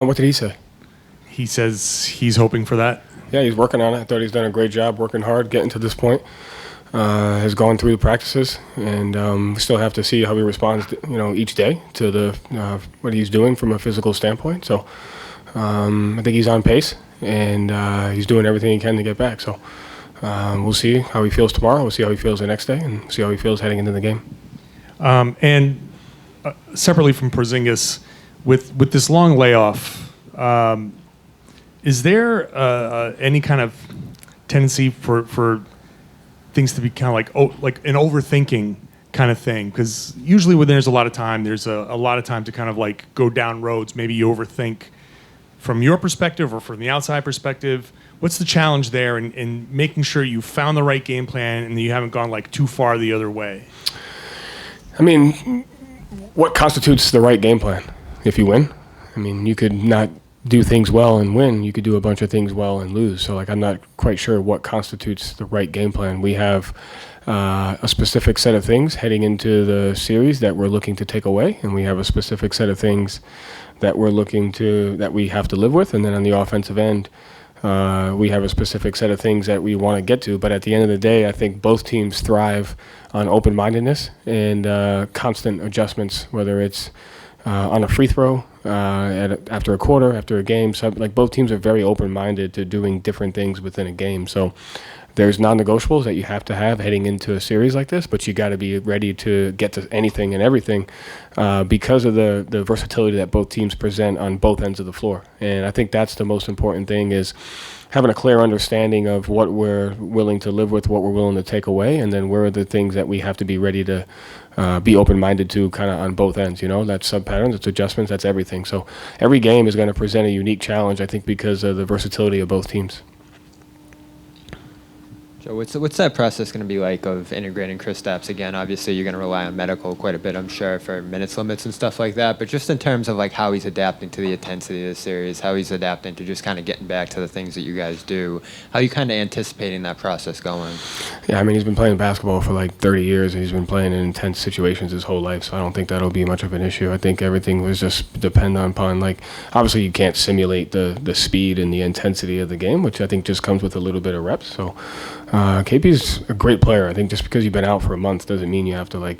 What did he say? He says he's hoping for that. Yeah, he's working on it. I thought he's done a great job working hard, getting to this point. Has gone through the practices, and we still have to see how he responds, each day to the what he's doing from a physical standpoint. So I think he's on pace, and he's doing everything he can to get back. So we'll see how he feels tomorrow. We'll see how he feels the next day, and see how he feels heading into the game. And separately from Porzingis, with this long layoff, is there any kind of tendency for things to be kind of like an overthinking kind of thing? Because usually when there's a lot of time, there's a lot of time to kind of like go down roads. Maybe you overthink from your perspective or from the outside perspective. What's the challenge there in making sure you found the right game plan and you haven't gone like too far the other way? I mean, what constitutes the right game plan? If you win, I mean, you could not do things well and win. You could do a bunch of things well and lose. So, I'm not quite sure what constitutes the right game plan. We have a specific set of things heading into the series that we're looking to take away, and we have a specific set of things that that we have to live with. And then on the offensive end, we have a specific set of things that we want to get to. But at the end of the day, I think both teams thrive on open-mindedness and constant adjustments, whether it's on a free throw, after a quarter, after a game. So, both teams are very open-minded to doing different things within a game. So there's non-negotiables that you have to have heading into a series like this, but you got to be ready to get to anything and everything because of the versatility that both teams present on both ends of the floor. And I think that's the most important thing, is having a clear understanding of what we're willing to live with, what we're willing to take away, and then where are the things that we have to be ready to be open-minded to kind of on both ends. That's sub-patterns, it's adjustments, that's everything. So every game is going to present a unique challenge, I think, because of the versatility of both teams. Joe, what's that process going to be like of integrating Kristaps again? Obviously, you're going to rely on medical quite a bit, I'm sure, for minutes limits and stuff like that. But just in terms of how he's adapting to the intensity of the series, how he's adapting to just kind of getting back to the things that you guys do, how are you kind of anticipating that process going? Yeah, I mean, he's been playing basketball for 30 years, and he's been playing in intense situations his whole life, so I don't think that'll be much of an issue. I think everything was just dependent upon, obviously you can't simulate the speed and the intensity of the game, which I think just comes with a little bit of reps. So KP's a great player. I think just because you've been out for a month doesn't mean you have to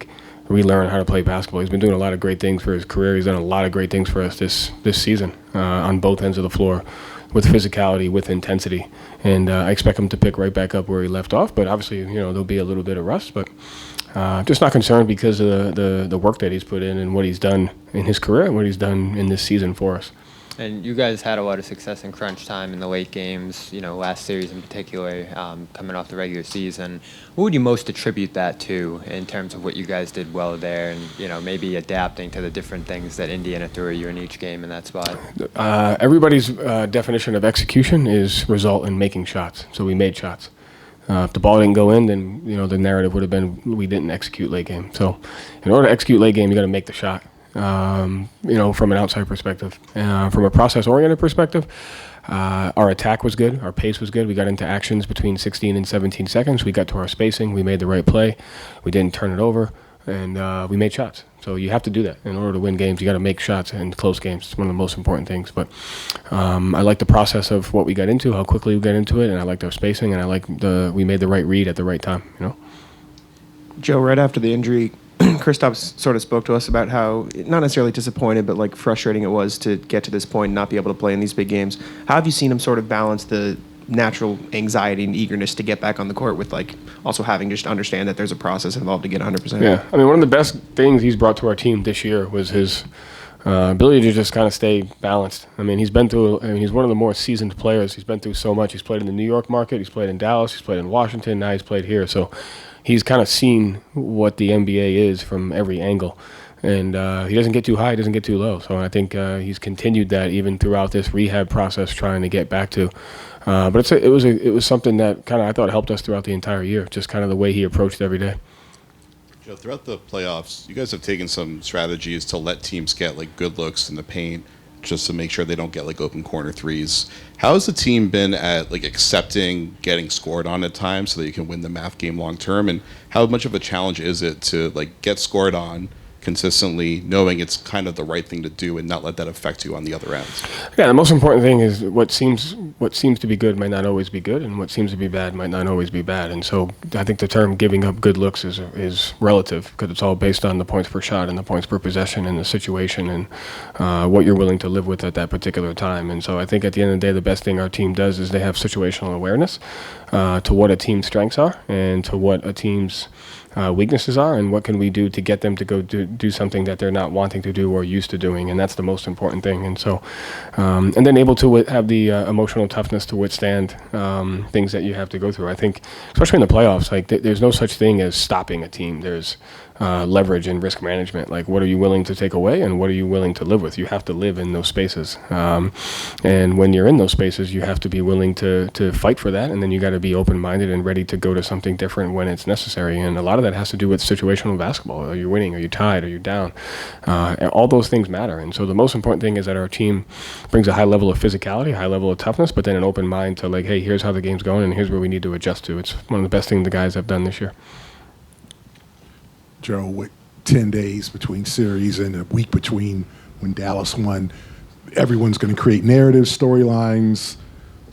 relearn how to play basketball. He's been doing a lot of great things for his career. He's done a lot of great things for us this season on both ends of the floor, with physicality, with intensity. And I expect him to pick right back up where he left off. But obviously, there'll be a little bit of rust. But just not concerned because of the work that he's put in and what he's done in his career and what he's done in this season for us. And you guys had a lot of success in crunch time in the late games, last series in particular, coming off the regular season. What would you most attribute that to in terms of what you guys did well there and, maybe adapting to the different things that Indiana threw at you in each game in that spot? Everybody's definition of execution is result in making shots. So we made shots. If the ball didn't go in, then, the narrative would have been we didn't execute late game. So in order to execute late game, you got to make the shot. From an outside perspective. From a process-oriented perspective, our attack was good. Our pace was good. We got into actions between 16 and 17 seconds. We got to our spacing. We made the right play. We didn't turn it over, and we made shots. So you have to do that. In order to win games, you got to make shots in close games. It's one of the most important things. But I like the process of what we got into, how quickly we got into it, and I liked our spacing, and I like we made the right read at the right time. Joe, right after the injury, Kristaps sort of spoke to us about how, not necessarily disappointed, but frustrating it was to get to this point and not be able to play in these big games. How have you seen him sort of balance the natural anxiety and eagerness to get back on the court with also having just to understand that there's a process involved to get 100%? Yeah, I mean, one of the best things he's brought to our team this year was his ability to just kind of stay balanced. I mean, he's one of the more seasoned players. He's been through so much. He's played in the New York market. He's played in Dallas. He's played in Washington. Now he's played here. So he's kind of seen what the NBA is from every angle. And he doesn't get too high, he doesn't get too low. So I think he's continued that even throughout this rehab process, trying to get back to. But it was something that kind of I thought helped us throughout the entire year, just kind of the way he approached every day. Joe, throughout the playoffs, you guys have taken some strategies to let teams get good looks in the paint, just to make sure they don't get open corner threes. How has the team been at accepting getting scored on at times so that you can win the math game long term? And how much of a challenge is it to get scored on consistently, knowing it's kind of the right thing to do and not let that affect you on the other end? Yeah, the most important thing is what seems to be good might not always be good, and what seems to be bad might not always be bad. And so I think the term giving up good looks is relative, because it's all based on the points per shot and the points per possession and the situation and what you're willing to live with at that particular time. And so I think at the end of the day, the best thing our team does is they have situational awareness to what a team's strengths are and to what a team's weaknesses are, and what can we do to get them to go do something that they're not wanting to do or used to doing. And that's the most important thing. And so and then able to have the emotional toughness to withstand things that you have to go through. I think especially in the playoffs, like there's no such thing as stopping a team. There's leverage and risk management. Like, what are you willing to take away and what are you willing to live with? You have to live in those spaces. And when you're in those spaces, you have to be willing to fight for that. And then you got to be open-minded and ready to go to something different when it's necessary. And a lot of that has to do with situational basketball. Are you winning? Are you tied? Are you down? All those things matter. And so the most important thing is that our team brings a high level of physicality, a high level of toughness, but then an open mind to, like, hey, here's how the game's going and here's where we need to adjust to. It's one of the best things the guys have done this year. Joe, with 10 days between series and a week between when Dallas won, everyone's going to create narratives, storylines,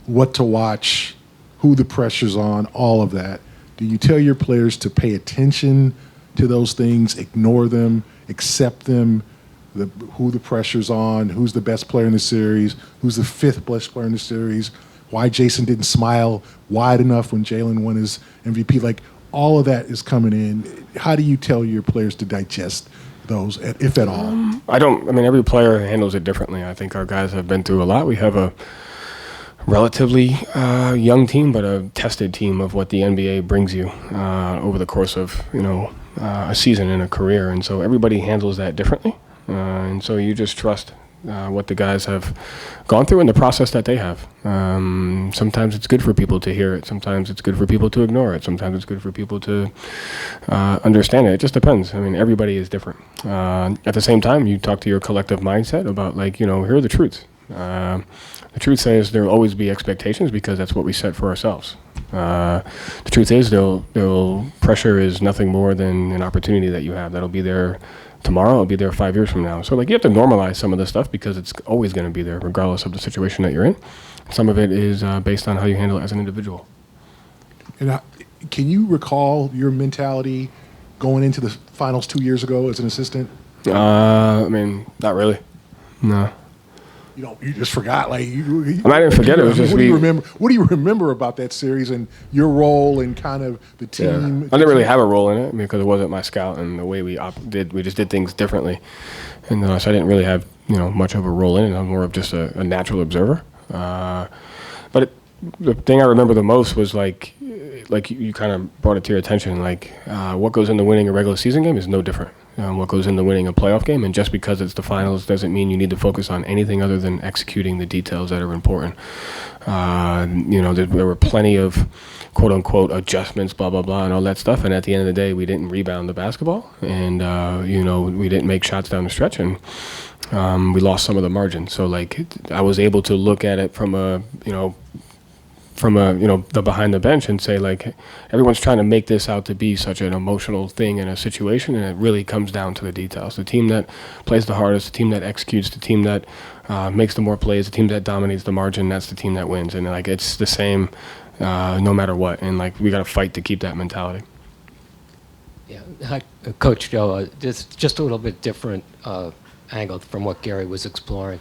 what to watch, who the pressure's on, all of that. Do you tell your players to pay attention to those things, ignore them, accept them, who the pressure's on, who's the best player in the series, who's the fifth best player in the series, why Jason didn't smile wide enough when Jalen won his MVP? Like, all of that is coming in. How do you tell your players to digest those, if at all? I mean, every player handles it differently. I think our guys have been through a lot. We have a relatively young team, but a tested team of what the NBA brings you over the course of, a season and a career. And so everybody handles that differently. And so you just trust what the guys have gone through and the process that they have. Sometimes it's good for people to hear it. Sometimes it's good for people to ignore it. Sometimes it's good for people to understand it. It just depends. I mean, everybody is different. At the same time, you talk to your collective mindset about, like, here are the truths. The truth says there will always be expectations because that's what we set for ourselves. The truth is, pressure is nothing more than an opportunity that you have. That'll be there tomorrow, it'll be there 5 years from now. So, like, you have to normalize some of this stuff because it's always going to be there regardless of the situation that you're in. Some of it is based on how you handle it as an individual. And can you recall your mentality going into the finals 2 years ago as an assistant? I mean, not really. No. You just forgot. Like, I didn't forget. It was just what do you remember about that series and your role and kind of the team? Yeah. I didn't really have a role in it because it wasn't my scout, and the way we just did things differently, and so I didn't really have much of a role in it. I was more of just a natural observer. But the thing I remember the most was like you kind of brought it to your attention. Like, what goes into winning a regular season game is no different. What goes into winning a playoff game, and just because it's the finals doesn't mean you need to focus on anything other than executing the details that are important. There were plenty of quote unquote adjustments, blah blah blah, and all that stuff. And at the end of the day, we didn't rebound the basketball, and we didn't make shots down the stretch, and we lost some of the margin. So, like, I was able to look at it from the behind the bench and say, like, everyone's trying to make this out to be such an emotional thing in a situation, and it really comes down to the details. The team that plays the hardest, the team that executes, the team that makes the more plays, the team that dominates the margin, that's the team that wins. And, like, it's the same no matter what. And, like, we got to fight to keep that mentality. Yeah, hi, Coach Joe. Just a little bit different angle from what Gary was exploring.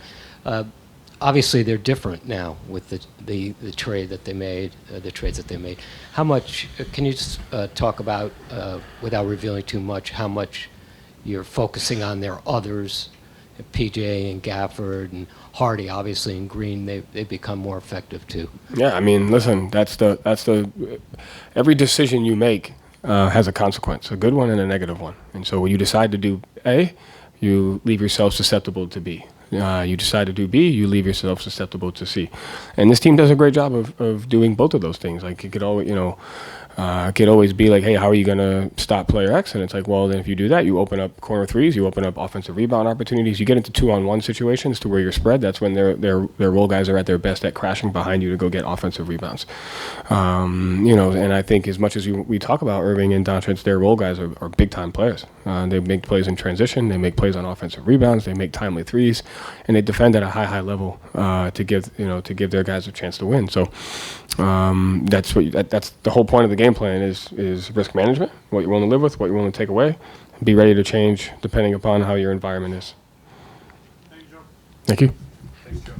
Obviously, they're different now with the trade that they made, the trades that they made. How much can you just talk about, without revealing too much, how much you're focusing on their others, PJ and Gafford and Hardy, obviously, and Green? They've become more effective too. Yeah, I mean, listen, that's the every decision you make has a consequence, a good one and a negative one. And so when you decide to do A, you leave yourself susceptible to B. You decide to do B, you leave yourself susceptible to C. And this team does a great job of doing both of those things. Like, it could always, could always be like, hey, how are you going to stop player X? And it's like, well, then if you do that, you open up corner threes, you open up offensive rebound opportunities. You get into 2-on-1 situations to where you're spread. That's when their role guys are at their best at crashing behind you to go get offensive rebounds. And I think as much as we talk about Irving and Doncic, their role guys are big-time players. They make plays in transition. They make plays on offensive rebounds. They make timely threes, and they defend at a high level to give their guys a chance to win. So that's the whole point of the game plan is risk management. What you're willing to live with, what you're willing to take away, and be ready to change depending upon how your environment is. Thank you, Joe. Thank you. Thanks, Joe.